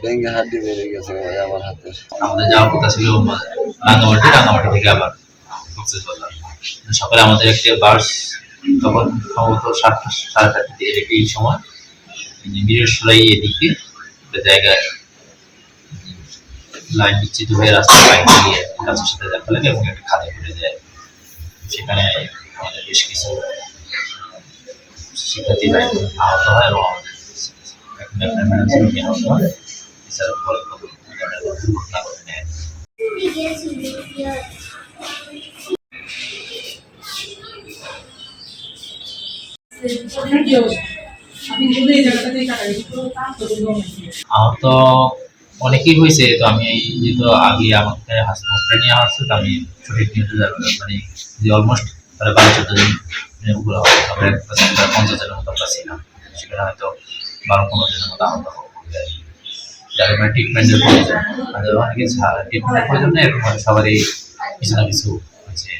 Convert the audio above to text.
ডেঙ্গে হাড্ডি বেড়ে গেছে ভাই আমার হাতে। আমাদের যাওয়ার কথা ছিল রাঙামাটি থেকে আবার কক্সবাজার। সকালে আমাদের একটা বাস তখন সম্ভবত 7:30 এই সময় বীরেশ্বরাই এদিকে একটা জায়গায় লাইন বিচ্ছিন্ন হয়ে রাস্তায় বাইক গিয়ে গাছের সাথে দেখা লাগে এবং একটা খাদে পড়ে যায়। সেখানে আমাদের বেশ কিছু শিক্ষার্থীরা আহত হয় এবং আহত হয়। এছাড়া দুর্ঘটনা ঘটে। আমার তো অনেকেই হয়েছে, তো আমি যেহেতু আগে আমাকে হসপিটালে নিয়ে আসছে, তো আমি সঠিক নিউজ মানে যে অলমোস্ট 12-14 দিন উপরে হবে, আমরা 50 জনের মতো আমরা ছিলাম। সেখানে হয়তো 12-15 জনের মতো আহত হবে, যার মানে ট্রিটমেন্টের প্রয়োজন। অনেকে ট্রিটমেন্টের প্রয়োজন নেই, এরকম সবারই কিছু না কিছু হচ্ছে।